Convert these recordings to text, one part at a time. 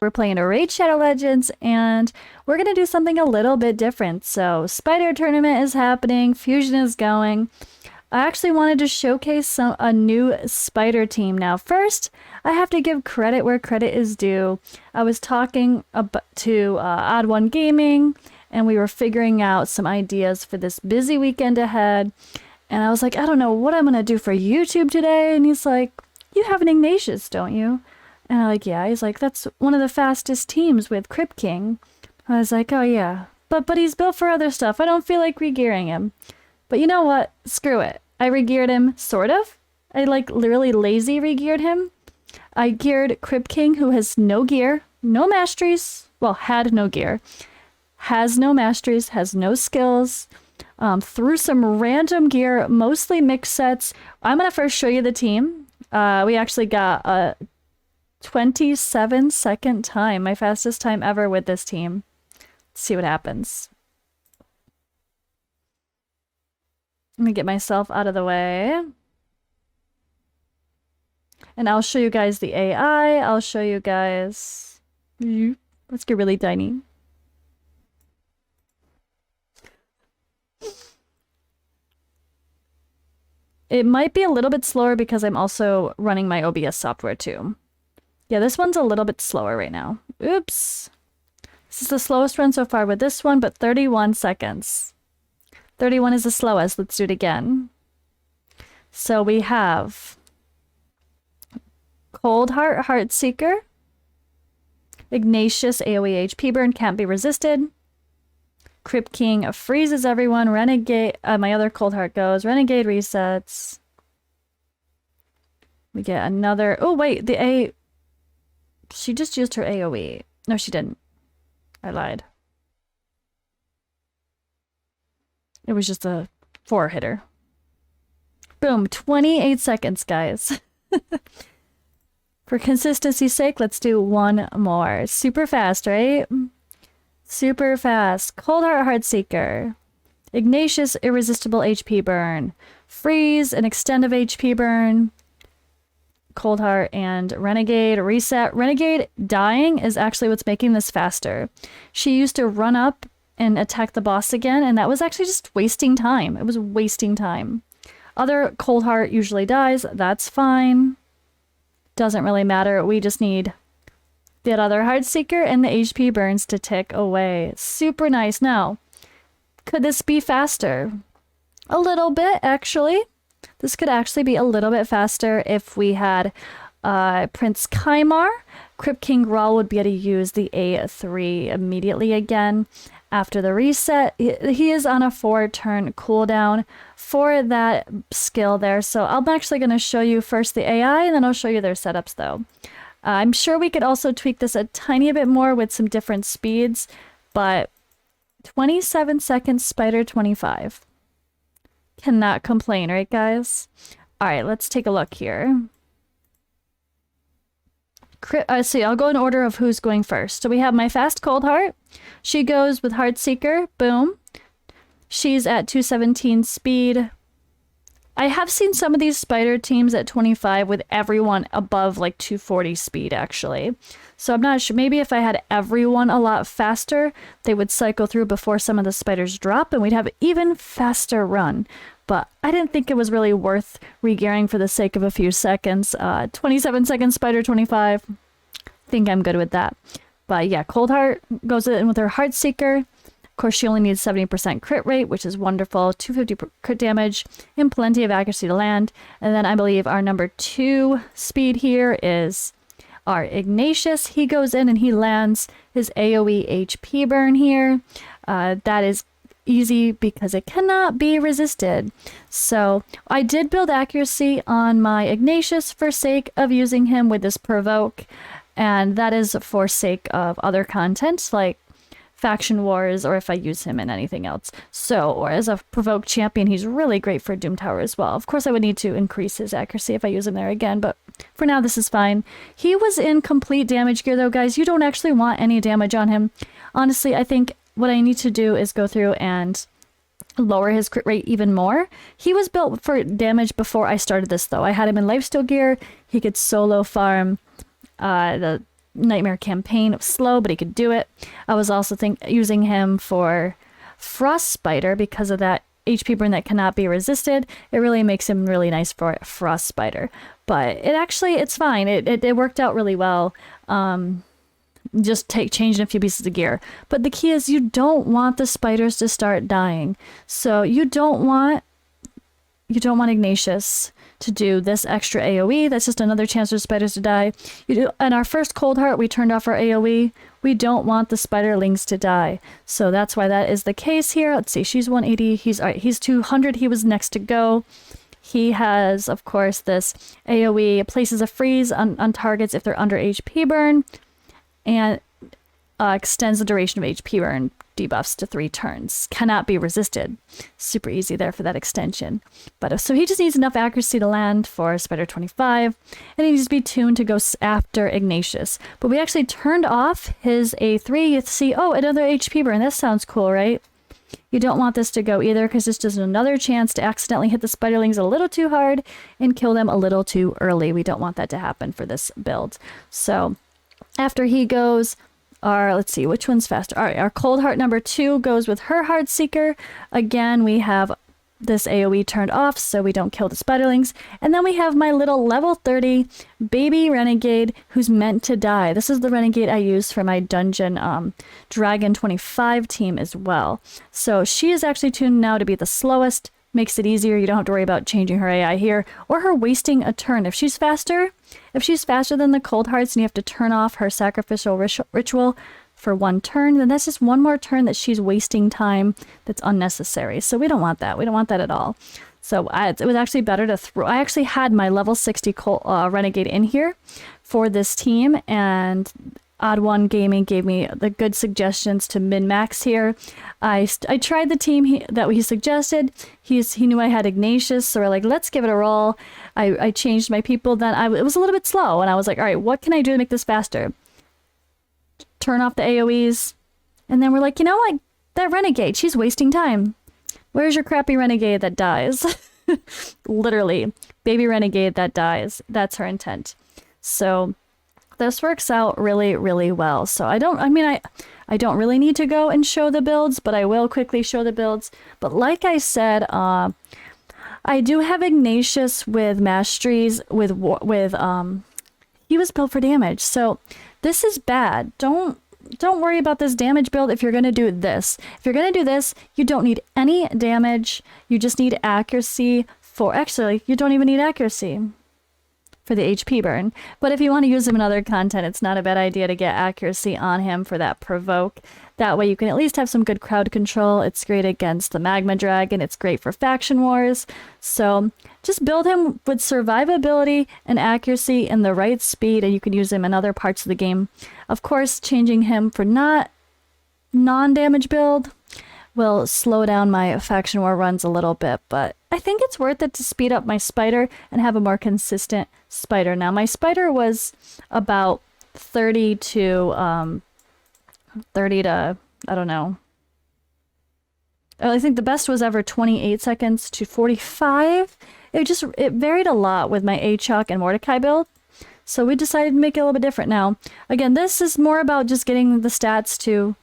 we're playing a Raid Shadow Legends, and we're going to do something a little bit different. So, Spider Tournament is happening, Fusion is going. I actually wanted to showcase a new Spider team. Now, first, I have to give credit where credit is due. I was talking to Odd One Gaming, and we were figuring out some ideas for this busy weekend ahead. And I was like, I don't know what I'm going to do for YouTube today. And he's like, you have an Ignatius, don't you? And I'm like, yeah. He's like, that's one of the fastest teams with Crypt King. I was like, oh yeah. But he's built for other stuff. I don't feel like regearing him. But you know what? Screw it. I regeared him, sort of. I literally lazy regeared him. I geared Crypt King, who has no gear, no masteries. Well, had no gear. Has no masteries, has no skills. Threw some random gear, mostly mixed sets. I'm going to first show you the team. We actually got a 27-second time, my fastest time ever with this team. Let's see what happens. Let me get myself out of the way. And I'll show you guys the AI. I'll show you guys... Let's get really tiny. It might be a little bit slower because I'm also running my OBS software too. Yeah, this one's a little bit slower right now. Oops. This is the slowest run so far with this one, but 31 seconds. 31 is the slowest. Let's do it again. So we have Cold Heart, Heartseeker. Ignatius AoE HP burn, can't be resisted. Crypt King freezes everyone. Renegade, my other Cold Heart goes. Renegade resets. We get another... Oh, wait, the A... She just used her AoE. No, she didn't. I lied. It was just a 4-hitter. Boom, 28 seconds, guys. For consistency's sake, let's do one more. Super fast, right? Super fast. Cold Heart, Heartseeker. Ignatius, irresistible HP burn. Freeze, an extend of HP burn. Cold Heart and Renegade reset. Renegade dying is actually what's making this faster. She used to run up and attack the boss again, and that was actually just wasting time. It was wasting time. Other Cold Heart usually dies. That's fine. Doesn't really matter. We just need that other Heartseeker and the HP burns to tick away. Super nice. Now, could this be faster? A little bit, actually. This could actually be a little bit faster if we had Prince Kymar. Crypt King Graal would be able to use the A3 immediately again after the reset. He is on a 4-turn cooldown for that skill there. So I'm actually going to show you first the AI, and then I'll show you their setups though. I'm sure we could also tweak this a tiny bit more with some different speeds, but 27 seconds, Spider 25. Cannot complain, right guys? All right, let's take a look here. See, I'll go in order of who's going first. So we have my fast Cold Heart. She goes with Heartseeker. Boom. She's at 217 speed. I have seen some of these Spider teams at 25 with everyone above like 240 speed, actually. So I'm not sure. Maybe if I had everyone a lot faster, they would cycle through before some of the Spiders drop, and we'd have an even faster run. But I didn't think it was really worth regearing for the sake of a few seconds. 27 seconds, Spider 25. Think I'm good with that. But yeah, Cold Heart goes in with her Heartseeker. Of course, she only needs 70% crit rate, which is wonderful. 250 crit damage and plenty of accuracy to land. And then I believe our number 2 speed here is our Ignatius. He goes in and he lands his AoE HP burn here. That is easy because it cannot be resisted. So I did build accuracy on my Ignatius for sake of using him with this provoke, and that is for sake of other content like faction wars, or if I use him in anything else. So, or as a provoke champion, he's really great for Doom Tower as well. Of course, I would need to increase his accuracy if I use him there again, but for now, this is fine. He was in complete damage gear though, guys. You don't actually want any damage on him. Honestly, I think what I need to do is go through and lower his crit rate even more. He was built for damage before I started this though. I had him in lifesteal gear. He could solo farm the Nightmare Campaign. It was slow, but he could do it. I was also using him for Frost Spider because of that HP burn that cannot be resisted. It really makes him really nice for Frost Spider. But it's fine. It worked out really well. Just changing a few pieces of gear. But the key is you don't want the spiders to start dying. So you don't want Ignatius to do this extra AoE. That's just another chance for spiders to die. In our first Cold Heart, we turned off our AoE. We don't want the spiderlings to die. So that's why that is the case here. Let's see, she's 180. He's 200. He was next to go. He has, of course, this AoE. It places a freeze on targets if they're under HP burn. And extends the duration of HP burn debuffs to 3 turns. Cannot be resisted. Super easy there for that extension. But so he just needs enough accuracy to land for Spider 25, and he needs to be tuned to go after Ignatius. But we actually turned off his A3. You see, oh, another HP burn. That sounds cool, right? You don't want this to go either, because this is another chance to accidentally hit the spiderlings a little too hard and kill them a little too early. We don't want that to happen for this build. So after he goes, let's see, which one's faster? All right, our Cold Heart number 2 goes with her Heart Seeker. Again, we have this AoE turned off so we don't kill the spiderlings. And then we have my little level 30 baby renegade who's meant to die. This is the renegade I use for my dungeon Dragon 25 team as well. So she is actually tuned now to be the slowest. Makes it easier. You don't have to worry about changing her AI here or her wasting a turn. If she's faster than the Cold Hearts and you have to turn off her sacrificial ritual for 1 turn, then that's just 1 more turn that she's wasting time that's unnecessary. So we don't want that. We don't want that at all. So it was actually better to throw. I actually had my level 60 Renegade in here for this team, and Odd One Gaming gave me the good suggestions to min-max here. I tried the team that he suggested. He knew I had Ignatius, so we're like, let's give it a roll. I changed my people. Then it was a little bit slow, and I was like, all right, what can I do to make this faster? Turn off the AoEs. And then we're like, you know what? That Renegade, she's wasting time. Where's your crappy Renegade that dies? Literally, baby Renegade that dies. That's her intent. So this works out really, really well. So I don't really need to go and show the builds, but I will quickly show the builds. But like I said, I do have Ignatius with masteries he was built for damage. So this is bad. Don't worry about this damage build if you're going to do this. If you're going to do this, you don't need any damage. You just need accuracy actually, you don't even need accuracy for the HP burn. But if you want to use him in other content, it's not a bad idea to get accuracy on him for that provoke. That way you can at least have some good crowd control. It's great against the Magma Dragon. It's great for faction wars. So just build him with survivability and accuracy and the right speed, and you can use him in other parts of the game. Of course, changing him for non-damage build will slow down my faction war runs a little bit, but I think it's worth it to speed up my spider and have a more consistent spider. Now, my spider was about 30 to, I don't know. I think the best was ever 28 seconds to 45. It varied a lot with my A-Chalk and Mordecai build. So we decided to make it a little bit different now. Again, this is more about just getting the stats to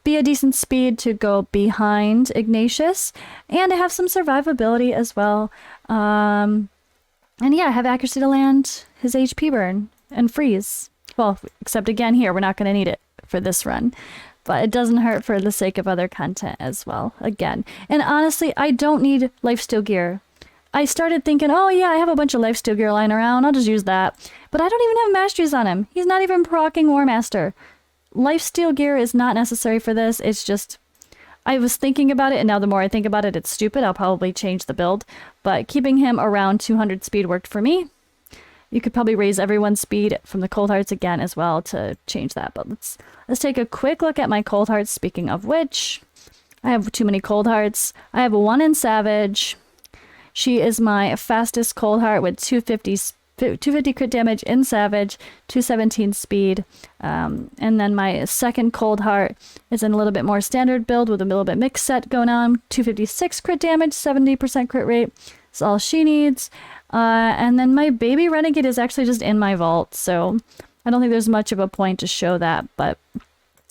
be a decent speed to go behind Ignatius, and to have some survivability as well. And yeah, have accuracy to land his HP burn and freeze. Well, except again here, we're not going to need it for this run. But it doesn't hurt for the sake of other content as well, again. And honestly, I don't need lifesteal gear. I started thinking, oh yeah, I have a bunch of lifesteal gear lying around, I'll just use that. But I don't even have masteries on him. He's not even proccing War Master. Lifesteal gear is not necessary for this. It's just, I was thinking about it, and now the more I think about it, it's stupid. I'll probably change the build. But keeping him around 200 speed worked for me. You could probably raise everyone's speed from the Cold Hearts again as well to change that. But let's take a quick look at my Cold Hearts. Speaking of which, I have too many Cold Hearts. I have 1 in Savage. She is my fastest Cold Heart with 250 crit damage in Savage, 217 speed. And then my second Cold Heart is in a little bit more standard build with a little bit mixed set going on. 256 crit damage, 70% crit rate. That's all she needs. And then my baby Renegade is actually just in my vault. So I don't think there's much of a point to show that, but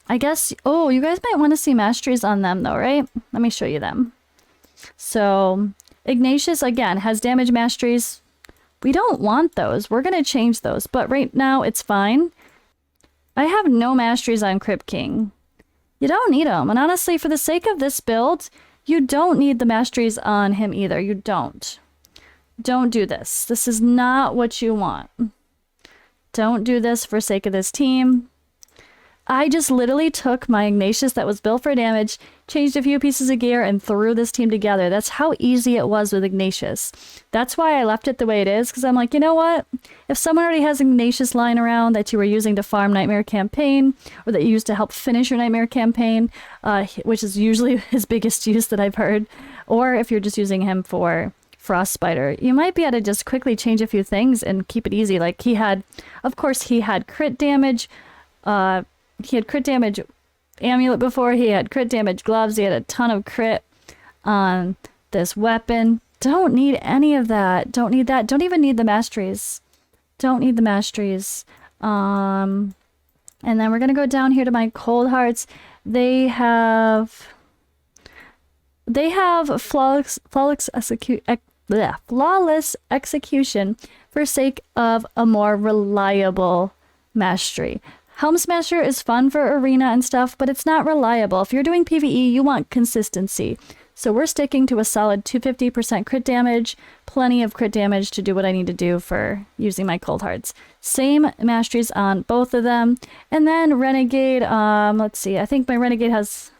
I guess, oh, you guys might want to see masteries on them though, right? Let me show you them. So Ignatius, again, has damage masteries. We don't want those. We're going to change those, but right now it's fine. I have no masteries on Crypt King. You don't need them. And honestly, for the sake of this build, you don't need the masteries on him either. You don't. Don't do this. This is not what you want. Don't do this for sake of this team. I just literally took my Ignatius that was built for damage, changed a few pieces of gear, and threw this team together. That's how easy it was with Ignatius. That's why I left it the way it is, because I'm like, you know what? If someone already has Ignatius lying around that you were using to farm Nightmare Campaign, or that you used to help finish your Nightmare Campaign, which is usually his biggest use that I've heard, or if you're just using him for Frost Spider, you might be able to just quickly change a few things and keep it easy. Like he had, of course, he had crit damage, he had crit damage amulet before, he had crit damage gloves, he had a ton of crit on this weapon. Don't need any of that. Don't need that. Don't even need the masteries. Don't need the masteries. And then we're gonna go down here to my cold hearts. They have flawless execution for sake of a more reliable mastery. Helm Smasher is fun for arena and stuff, but it's not reliable. If you're doing PvE, you want consistency. So we're sticking to a solid 250% crit damage, plenty of crit damage to do what I need to do for using my cold hearts. Same masteries on both of them. And then Renegade, let's see, I think my Renegade has...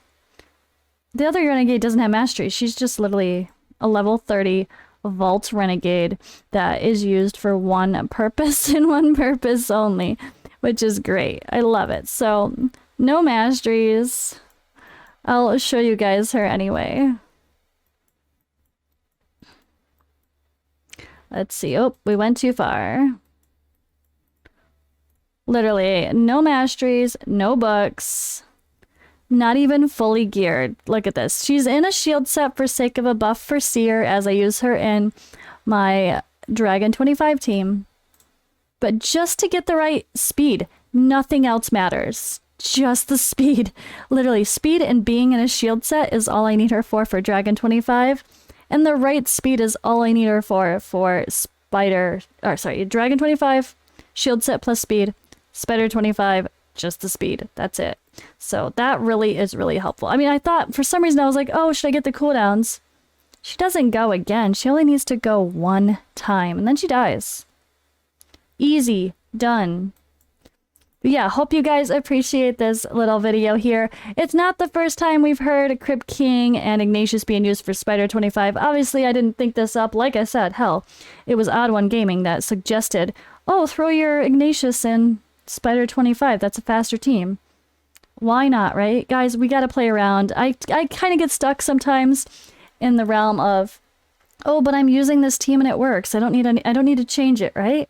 The other Renegade doesn't have mastery. She's just literally a level 30 Vault Renegade that is used for one purpose and one purpose only, which is great. I love it. So, no masteries. I'll show you guys her anyway. Let's see. Oh, we went too far. Literally, no masteries, no books. Not even fully geared. Look at this. She's in a shield set for sake of a buff for Seer, as I use her in my Dragon 25 team. But just to get the right speed, nothing else matters. Just the speed. Literally, speed and being in a shield set is all I need her for Dragon 25. And the right speed is all I need her for Spider... Or, sorry, Dragon 25, shield set plus speed. Spider 25, just the speed. That's it. So that really is really helpful. I mean, I thought, for some reason, I was like, oh, should I get the cooldowns? She doesn't go again. She only needs to go one time, and then she dies. Easy. Done. But yeah, hope you guys appreciate this little video here. It's not the first time we've heard Crypt King and Ignatius being used for Spider 25. Obviously, I didn't think this up. Like I said, hell, it was Odd One Gaming that suggested, oh, throw your Ignatius in Spider 25. That's a faster team. Why not, right? Guys, we gotta play around. I kind of get stuck sometimes in the realm of, oh, but I'm using this team and it works. I don't need to change it, right?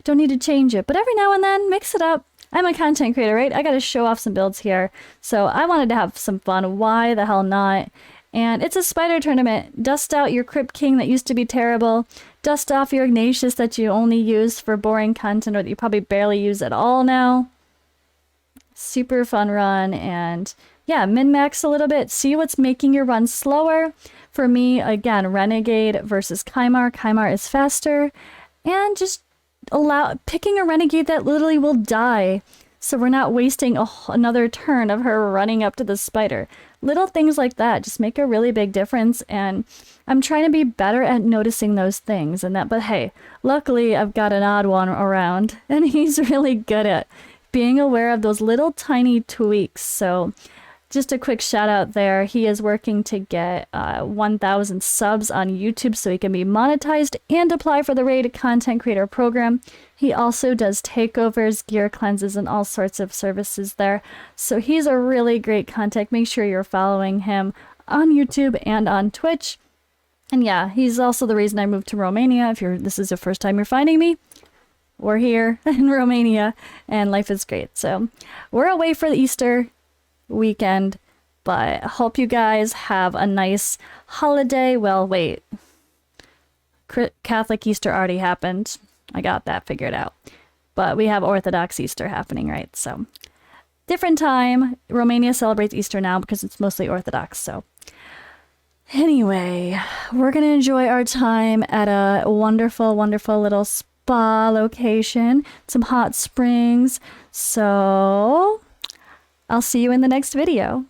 Don't need to change it. But every now and then, mix it up. I'm a content creator, right? I gotta show off some builds here. So I wanted to have some fun. Why the hell not? And it's a spider tournament. Dust out your Crypt King that used to be terrible. Dust off your Ignatius that you only use for boring content or that you probably barely use at all now. Super fun run, and yeah, min-max a little bit. See what's making your run slower. For me, again, Renegade versus Kymar. Kymar is faster, and just picking a Renegade that literally will die, so we're not wasting another turn of her running up to the spider. Little things like that just make a really big difference, and I'm trying to be better at noticing those things. But hey, luckily I've got an odd one around, and he's really good at being aware of those little tiny tweaks. So just a quick shout out there. He is working to get 1,000 subs on YouTube so he can be monetized and apply for the Raid Content Creator Program. He also does takeovers, gear cleanses, and all sorts of services there. So he's a really great contact. Make sure you're following him on YouTube and on Twitch. And yeah, he's also the reason I moved to Romania. If this is the first time you're finding me, we're here in Romania and life is great. So we're away for the Easter weekend, but I hope you guys have a nice holiday. Well, wait, Catholic Easter already happened. I got that figured out. but we have Orthodox Easter happening, right? So different time. Romania celebrates Easter now because it's mostly Orthodox. So anyway, we're going to enjoy our time at a wonderful, wonderful little spa location, some hot springs. So I'll see you in the next video.